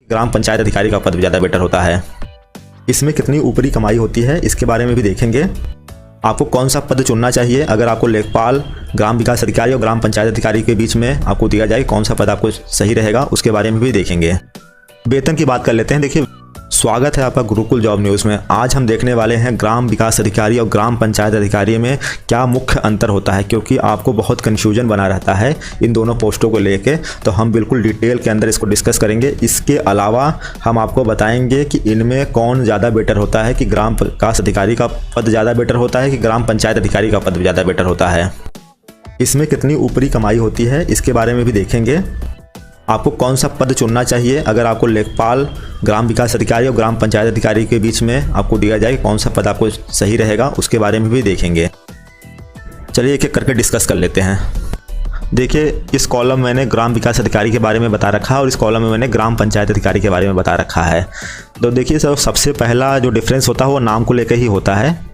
ग्राम पंचायत अधिकारी का पद ज़्यादा बेटर होता है। इसमें कितनी ऊपरी कमाई होती है इसके बारे में भी देखेंगे। आपको कौन सा पद चुनना चाहिए अगर आपको लेखपाल, ग्राम विकास अधिकारी और ग्राम पंचायत अधिकारी के बीच में आपको दिया जाए, कौन सा पद आपको सही रहेगा उसके बारे में भी देखेंगे। वेतन की बात कर लेते हैं। देखिए, स्वागत है आपका गुरुकुल जॉब न्यूज़ में। आज हम देखने वाले हैं ग्राम विकास अधिकारी और ग्राम पंचायत अधिकारी में क्या मुख्य अंतर होता है, क्योंकि आपको बहुत कन्फ्यूजन बना रहता है इन दोनों पोस्टों को लेके। तो हम बिल्कुल डिटेल के अंदर इसको डिस्कस करेंगे। इसके अलावा हम आपको बताएंगे कि इनमें कौन ज़्यादा बेटर होता है, कि ग्राम विकास अधिकारी का पद ज़्यादा बेटर होता है कि ग्राम पंचायत अधिकारी का पद ज़्यादा बेटर होता है। इसमें कितनी ऊपरी कमाई होती है इसके बारे में भी देखेंगे। आपको कौन सा पद चुनना चाहिए अगर आपको लेखपाल, ग्राम विकास अधिकारी और ग्राम पंचायत अधिकारी के बीच में आपको दिया जाए, कौन सा पद आपको सही रहेगा उसके बारे में भी देखेंगे। चलिए एक एक करके डिस्कस कर लेते हैं। देखिए, इस कॉलम में मैंने ग्राम विकास अधिकारी के बारे में बता रखा है और इस कॉलम में मैंने ग्राम पंचायत अधिकारी के बारे में बता रखा है। तो देखिए सर, सबसे पहला जो डिफरेंस होता है वो नाम को लेकर ही होता है।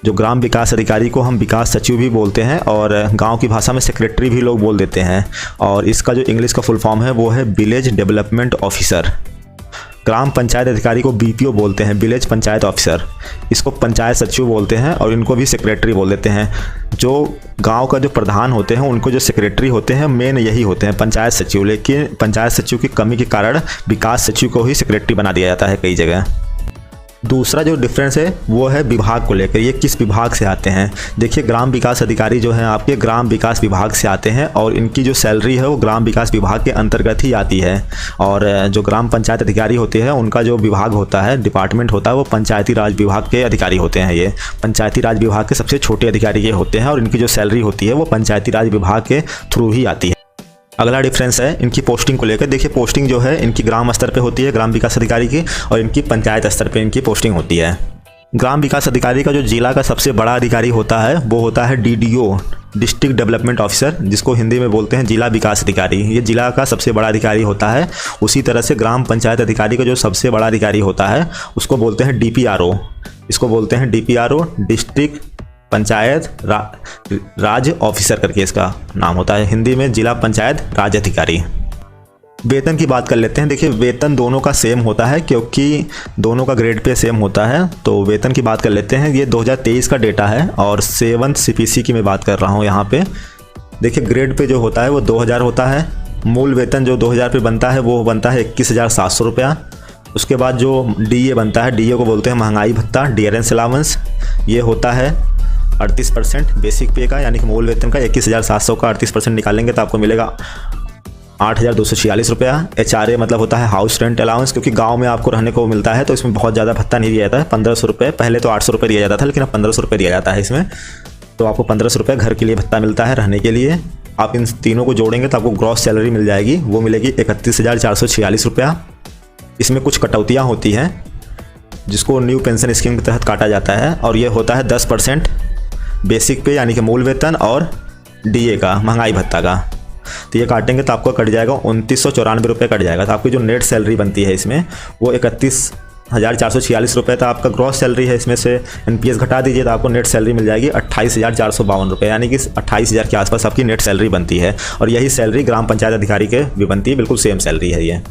जो ग्राम विकास अधिकारी को हम विकास सचिव भी बोलते हैं और गांव की भाषा में सेक्रेटरी भी लोग बोल देते हैं, और इसका जो इंग्लिश का फुल फॉर्म है वो है विलेज डेवलपमेंट ऑफिसर। ग्राम पंचायत अधिकारी को बीपीओ बोलते हैं, विलेज पंचायत ऑफिसर। इसको पंचायत सचिव बोलते हैं और इनको भी सेक्रेटरी बोल देते हैं। जो गांव का जो प्रधान होते हैं उनको जो सेक्रेटरी होते हैं मेन यही होते हैं, पंचायत सचिव। लेकिन पंचायत सचिव की कमी के कारण विकास सचिव को ही सेक्रेटरी बना दिया जाता है कई जगह। दूसरा जो डिफरेंस है वो है विभाग को लेकर, ये किस विभाग से आते हैं। देखिए, ग्राम विकास अधिकारी जो हैं आपके ग्राम विकास विभाग से आते हैं और इनकी जो सैलरी है वो ग्राम विकास विभाग के अंतर्गत ही आती है। और जो ग्राम पंचायत अधिकारी होते हैं उनका जो विभाग होता है, डिपार्टमेंट होता है, वो पंचायती राज विभाग के अधिकारी होते हैं। ये पंचायती राज विभाग के सबसे छोटे अधिकारी ये होते हैं और इनकी जो सैलरी होती है वो पंचायती राज विभाग के थ्रू ही आती है। अगला डिफरेंस है इनकी पोस्टिंग को लेकर। देखिए, पोस्टिंग जो है इनकी ग्राम स्तर पे होती है, ग्राम विकास अधिकारी की, और इनकी पंचायत स्तर पे इनकी पोस्टिंग होती है। ग्राम विकास अधिकारी का जो जिला का सबसे बड़ा अधिकारी होता है वो होता है डीडीओ, डिस्ट्रिक्ट डेवलपमेंट ऑफिसर, जिसको हिंदी में बोलते हैं जिला विकास अधिकारी। ये जिला का सबसे बड़ा अधिकारी होता है। उसी तरह से ग्राम पंचायत अधिकारी का जो सबसे बड़ा अधिकारी होता है उसको बोलते हैं डीपीआरओ। इसको बोलते हैं डीपीआरओ, डिस्ट्रिक्ट पंचायत राज ऑफिसर करके इसका नाम होता है। हिंदी में जिला पंचायत राज अधिकारी। वेतन की बात कर लेते हैं। देखिए, वेतन दोनों का सेम होता है क्योंकि दोनों का ग्रेड पे सेम होता है। तो वेतन की बात कर लेते हैं। ये 2023 का डेटा है और 7th CPC की मैं बात कर रहा हूँ यहाँ पे। देखिए, ग्रेड पे जो होता है वो 2000 होता है। मूल वेतन जो 2000 पे बनता है वो बनता है 21,700 रुपया। उसके बाद जो DA बनता है, DA को बोलते हैं महंगाई भत्ता, डियरेंस अलाउंस। ये होता है 38% बेसिक पे का, यानी कि मूल वेतन का 21,700 का 38% निकालेंगे तो आपको मिलेगा 8,246 रुपया। HRA मतलब होता है हाउस रेंट अलाउंस, क्योंकि गांव में आपको रहने को मिलता है तो इसमें बहुत ज़्यादा भत्ता नहीं दिया जाता है। 1500 रुपये, पहले तो 800 रुपये दिया जाता था लेकिन अब 1500 रुपये दिया जाता है इसमें। तो आपको 1500 रुपये घर के लिए भत्ता मिलता है, रहने के लिए। आप इन तीनों को जोड़ेंगे तो आपको ग्रॉस सैलरी मिल जाएगी, वो मिलेगी 31,446 रुपया। इसमें कुछ कटौतियाँ होती हैं जिसको न्यू पेंशन स्कीम के तहत काटा जाता है, और ये होता है 10% बेसिक पे यानी कि मूल वेतन और DA का, महंगाई भत्ता का। तो ये काटेंगे तो आपको कट जाएगा 2994 रुपये कट जाएगा। तो आपकी जो नेट सैलरी बनती है इसमें वो 31,446 रुपये। तो आपका ग्रॉस सैलरी है, इसमें से NPS घटा दीजिए तो आपको नेट सैलरी मिल जाएगी 28,452 रुपये, यानी कि 28,000 के आसपास आपकी नेट सैलरी बनती है। और यही सैलरी ग्राम पंचायत अधिकारी के भी बनती है, बिल्कुल सेम सैलरी है ये।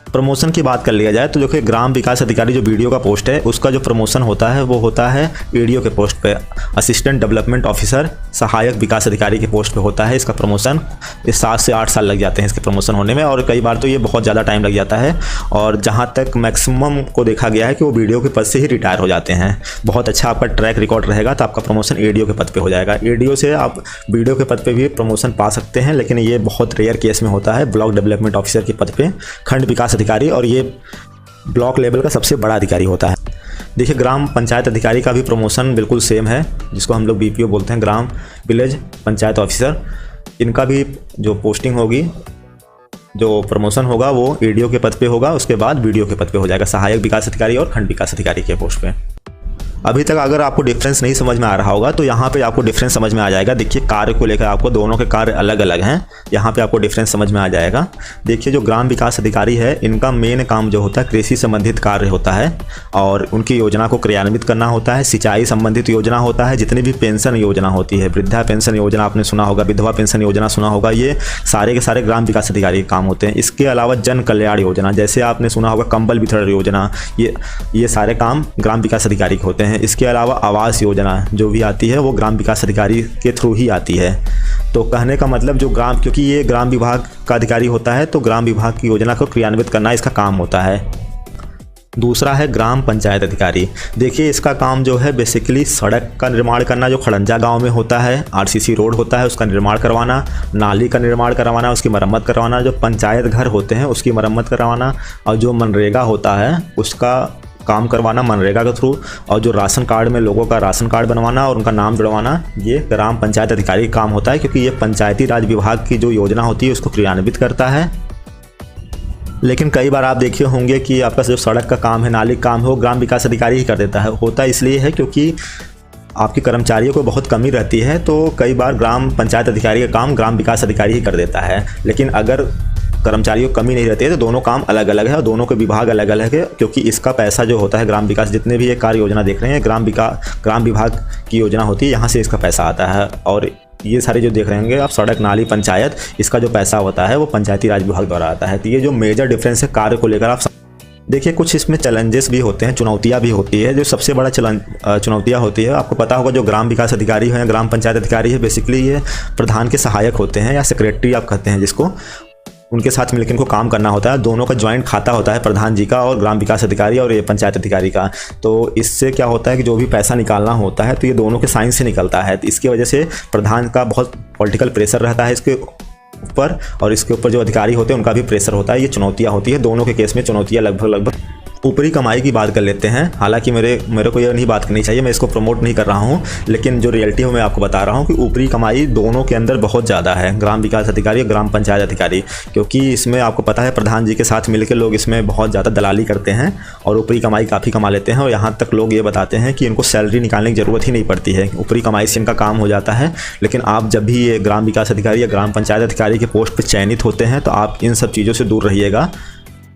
प्रमोशन की बात कर लिया जाए तो देखिए, ग्राम विकास अधिकारी जो BDO का पोस्ट है उसका जो प्रमोशन होता है वो होता है ADO के पोस्ट पे, असिस्टेंट डेवलपमेंट ऑफिसर, सहायक विकास अधिकारी के पोस्ट पे होता है इसका प्रमोशन। इस 7 से 8 साल लग जाते हैं इसके प्रमोशन होने में, और कई बार तो ये बहुत ज़्यादा टाइम लग जाता है। और जहाँ तक मैक्सिमम को देखा गया है कि वो BDO के पद से ही रिटायर हो जाते हैं। बहुत अच्छा आपका ट्रैक रिकॉर्ड रहेगा तो आपका प्रमोशन ADO के पद पर हो जाएगा। ADO से आप BDO के पद पर भी प्रमोशन पा सकते हैं, लेकिन ये बहुत रेयर केस में होता है। ब्लॉक डेवलपमेंट ऑफिसर के पद पर खंड विकास अधिकारी, और ये ब्लॉक लेवल का सबसे बड़ा अधिकारी होता है। देखिए, ग्राम पंचायत अधिकारी का भी प्रमोशन बिल्कुल सेम है, जिसको हम लोग BPO बोलते हैं, ग्राम विलेज पंचायत ऑफिसर। इनका भी जो पोस्टिंग होगी, जो प्रमोशन होगा वो ADO के पद पे होगा, उसके बाद BDO के पद पे हो जाएगा, सहायक विकास अधिकारी और खंड विकास अधिकारी के पोस्ट पे। अभी तक अगर आपको डिफरेंस नहीं समझ में आ रहा होगा तो यहाँ पे आपको डिफरेंस समझ में आ जाएगा। देखिए कार्य को लेकर आपको दोनों के कार्य अलग अलग हैं, यहाँ पे आपको डिफरेंस समझ में आ जाएगा। देखिए जो ग्राम विकास अधिकारी है इनका मेन काम जो होता है कृषि संबंधित कार्य होता है और उनकी योजना को क्रियान्वित करना होता है। सिंचाई संबंधित योजना होता है, जितनी भी पेंशन योजना होती है, वृद्धा पेंशन योजना आपने सुना होगा, विधवा पेंशन योजना सुना होगा, ये सारे के सारे ग्राम विकास अधिकारी के काम होते हैं। इसके अलावा जन कल्याण योजना, जैसे आपने सुना होगा कंबल वितरण योजना, ये सारे काम ग्राम विकास अधिकारी के होते हैं। इसके अलावा आवास योजना जो भी आती है वो ग्राम विकास अधिकारी के थ्रू ही आती है। तो कहने का मतलब जो ग्राम, क्योंकि ये ग्राम विभाग का अधिकारी होता है तो ग्राम विभाग की योजना को क्रियान्वित करना इसका काम होता है। दूसरा है ग्राम पंचायत अधिकारी। देखिए इसका काम जो है बेसिकली सड़क का निर्माण करना, जो खड़ंजा गांव में होता है, आरसीसी रोड होता है उसका निर्माण करवाना, नाली का निर्माण करवाना, उसकी मरम्मत करवाना, जो पंचायत घर होते हैं उसकी मरम्मत करवाना, और जो मनरेगा होता है उसका काम करवाना मनरेगा के थ्रू, और जो राशन कार्ड में लोगों का राशन कार्ड बनवाना और उनका नाम जुड़वाना, ये ग्राम पंचायत अधिकारी का काम होता है, क्योंकि ये पंचायती राज विभाग की जो योजना होती है उसको क्रियान्वित करता है। लेकिन कई बार आप देखे होंगे कि आपका जो सड़क का काम है, नाली का काम है, वो ग्राम विकास अधिकारी ही कर देता है। होता इसलिए है क्योंकि आपके कर्मचारियों को बहुत कमी रहती है, तो कई बार ग्राम पंचायत अधिकारी का काम ग्राम विकास अधिकारी ही कर देता है। लेकिन अगर कर्मचारियों को कमी नहीं रहती है तो दोनों काम अलग अलग है और दोनों के विभाग अलग अलग है, क्योंकि इसका पैसा जो होता है ग्राम विकास, जितने भी ये कार्य योजना देख रहे हैं ग्राम विभाग की योजना होती है, यहाँ से इसका पैसा आता है। और ये सारे जो देख रहे होंगे आप सड़क नाली पंचायत, इसका जो पैसा होता है वो पंचायती राज विभाग द्वारा आता है। तो ये जो मेजर डिफरेंस है कार्य को लेकर आप देखिए। कुछ इसमें चैलेंजेस भी होते हैं, चुनौतियां भी होती है। जो सबसे बड़ा चुनौतियां होती है, आपको पता होगा जो ग्राम विकास अधिकारी है, ग्राम पंचायत अधिकारी है, बेसिकली ये प्रधान के सहायक होते हैं या सेक्रेटरी आप कहते हैं जिसको, उनके साथ मिलकर इनको काम करना होता है। दोनों का ज्वाइंट खाता होता है, प्रधान जी का और ग्राम विकास अधिकारी और ये पंचायत अधिकारी का। तो इससे क्या होता है कि जो भी पैसा निकालना होता है तो ये दोनों के साइन से निकलता है। तो इसकी वजह से प्रधान का बहुत पॉलिटिकल प्रेशर रहता है इसके ऊपर, और इसके ऊपर जो अधिकारी होते हैं उनका भी प्रेशर होता है। ये चुनौतियाँ होती है, दोनों के केस में चुनौतियाँ लगभग। ऊपरी कमाई की बात कर लेते हैं। हालांकि मेरे को ये नहीं बात करनी चाहिए, मैं इसको प्रमोट नहीं कर रहा हूँ, लेकिन जो रियलिटी है मैं आपको बता रहा हूँ कि ऊपरी कमाई दोनों के अंदर बहुत ज़्यादा है, ग्राम विकास अधिकारी और ग्राम पंचायत अधिकारी। क्योंकि इसमें आपको पता है प्रधान जी के साथ मिलकर लोग इसमें बहुत ज़्यादा दलाली करते हैं और ऊपरी कमाई काफ़ी कमा लेते हैं। और यहाँ तक लोग ये बताते हैं कि इनको सैलरी निकालने की ज़रूरत ही नहीं पड़ती है, ऊपरी कमाई से इनका काम हो जाता है। लेकिन आप जब भी ये ग्राम विकास अधिकारी या ग्राम पंचायत अधिकारी के पोस्ट पर चयनित होते हैं तो आप इन सब चीज़ों से दूर रहिएगा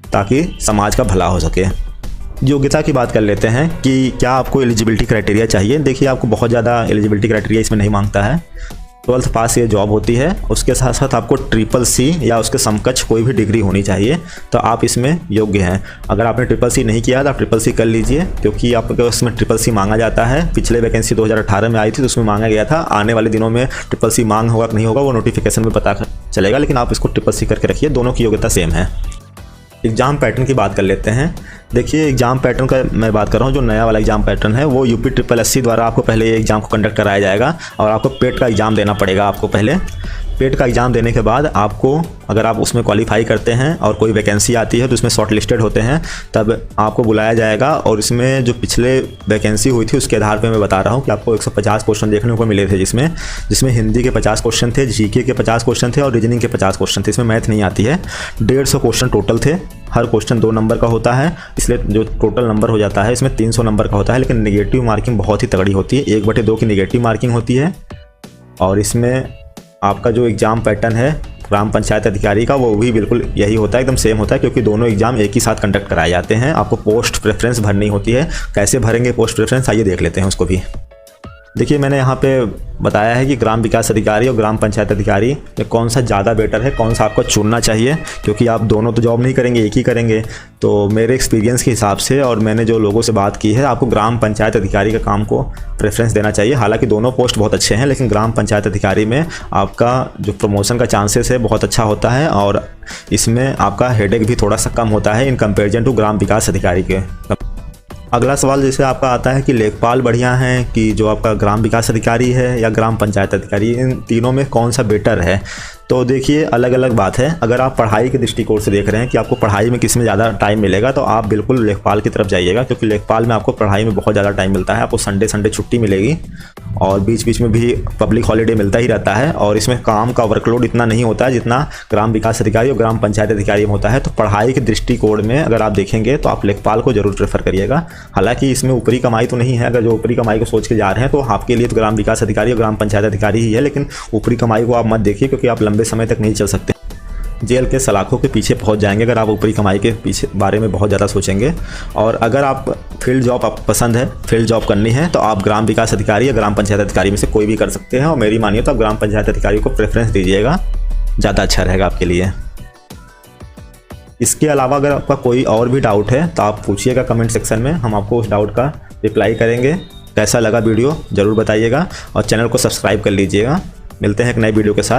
ताकि समाज का भला हो सके। योग्यता की बात कर लेते हैं कि क्या आपको एलिजिबिलिटी क्राइटेरिया चाहिए। देखिए आपको बहुत ज़्यादा एलिजिबिलिटी क्राइटेरिया इसमें नहीं मांगता है। 12th पास ये जॉब होती है, उसके साथ साथ आपको CCC या उसके समकक्ष कोई भी डिग्री होनी चाहिए, तो आप इसमें योग्य हैं। अगर आपने CCC नहीं किया तो आप CCC कर लीजिए, क्योंकि आपको उसमें CCC मांगा जाता है। पिछले वैकेंसी 2018 में आई थी तो उसमें मांगा गया था। आने वाले दिनों में CCC मांग होगा कि नहीं होगा वो नोटिफिकेशन में पता चलेगा, लेकिन आप इसको CCC करके रखिए, दोनों की योग्यता सेम है। एग्ज़ाम पैटर्न की बात कर लेते हैं। देखिए एग्ज़ाम पैटर्न का मैं बात कर रहा हूँ, जो नया वाला एग्ज़ाम पैटर्न है वो UPSSC द्वारा आपको पहले ये एग्ज़ाम को कंडक्ट कराया जाएगा और आपको पेट का एग्ज़ाम देना पड़ेगा। आपको पहले पेट का एग्ज़ाम देने के बाद आपको, अगर आप उसमें क्वालिफाई करते हैं और कोई वैकेंसी आती है तो उसमें शॉर्ट लिस्टेड होते हैं, तब आपको बुलाया जाएगा। और इसमें जो पिछले वैकेंसी हुई थी उसके आधार पे मैं बता रहा हूँ कि आपको 150 क्वेश्चन देखने को मिले थे, जिसमें हिंदी के 50 क्वेश्चन थे, GK के 50 क्वेश्चन थे और रीजनिंग के 50 क्वेश्चन थे। इसमें मैथ नहीं आती है। 150 क्वेश्चन टोटल थे, हर क्वेश्चन 2 नंबर का होता है, इसलिए जो टोटल नंबर हो जाता है इसमें 300 नंबर का होता है। लेकिन नेगेटिव मार्किंग बहुत ही तगड़ी होती है, 1/2 की नेगेटिव मार्किंग होती है। और इसमें आपका जो एग्ज़ाम पैटर्न है ग्राम पंचायत अधिकारी का वो भी बिल्कुल यही होता है, एकदम सेम होता है, क्योंकि दोनों एग्ज़ाम एक ही साथ कंडक्ट कराए जाते हैं। आपको पोस्ट प्रेफरेंस भरनी होती है। कैसे भरेंगे पोस्ट प्रेफरेंस, आइए देख लेते हैं उसको भी। देखिए मैंने यहाँ पे बताया है कि ग्राम विकास अधिकारी और ग्राम पंचायत अधिकारी में कौन सा ज़्यादा बेटर है, कौन सा आपको चुनना चाहिए, क्योंकि आप दोनों तो जॉब नहीं करेंगे, एक ही करेंगे। तो मेरे एक्सपीरियंस के हिसाब से और मैंने जो लोगों से बात की है, आपको ग्राम पंचायत अधिकारी का काम को प्रेफरेंस देना चाहिए। हालांकि दोनों पोस्ट बहुत अच्छे हैं, लेकिन ग्राम पंचायत अधिकारी में आपका जो प्रमोशन का चांसेस है बहुत अच्छा होता है और इसमें आपका हेडेक भी थोड़ा सा कम होता है इन कंपेरिजन टू ग्राम विकास अधिकारी के। अगला सवाल जैसे आपका आता है कि लेखपाल बढ़िया हैं कि जो आपका ग्राम विकास अधिकारी है या ग्राम पंचायत अधिकारी, इन तीनों में कौन सा बेटर है। तो देखिए अलग अलग बात है। अगर आप पढ़ाई के दृष्टिकोण से देख रहे हैं कि आपको पढ़ाई में किस में ज़्यादा टाइम मिलेगा, तो आप बिल्कुल लेखपाल की तरफ जाइएगा, क्योंकि लेखपाल में आपको पढ़ाई में बहुत ज़्यादा टाइम मिलता है। आपको संडे छुट्टी मिलेगी और बीच बीच में भी पब्लिक हॉलीडे मिलता ही रहता है, और इसमें काम का वर्कलोड इतना नहीं होता है जितना ग्राम विकास अधिकारी और ग्राम पंचायत अधिकारी में होता है। तो पढ़ाई के दृष्टिकोण में अगर आप देखेंगे तो आप लेखपाल को जरूर प्रेफर करिएगा। हालांकि इसमें ऊपरी कमाई तो नहीं है, अगर जो ऊपरी कमाई को सोच के जा रहे हैं तो आपके लिए तो ग्राम विकास अधिकारी और ग्राम पंचायत अधिकारी ही है, लेकिन ऊपरी कमाई को आप मत देखिए, क्योंकि आप लंबे समय तक नहीं चल सकते, जेल के सलाखों के पीछे पहुंच जाएंगे अगर आप ऊपरी कमाई के पीछे बारे में बहुत ज़्यादा सोचेंगे। और अगर आप फील्ड जॉब आपको पसंद है, फील्ड जॉब करनी है, तो आप ग्राम विकास अधिकारी या ग्राम पंचायत अधिकारी में से कोई भी कर सकते हैं। और मेरी मानिए तो आप ग्राम पंचायत अधिकारी को प्रेफरेंस दीजिएगा, ज़्यादा अच्छा रहेगा आपके लिए। इसके अलावा अगर आपका कोई और भी डाउट है तो आप पूछिएगा कमेंट सेक्शन में, हम आपको उस डाउट का रिप्लाई करेंगे। कैसा लगा वीडियो ज़रूर बताइएगा और चैनल को सब्सक्राइब कर लीजिएगा। मिलते हैं एक नए वीडियो के साथ।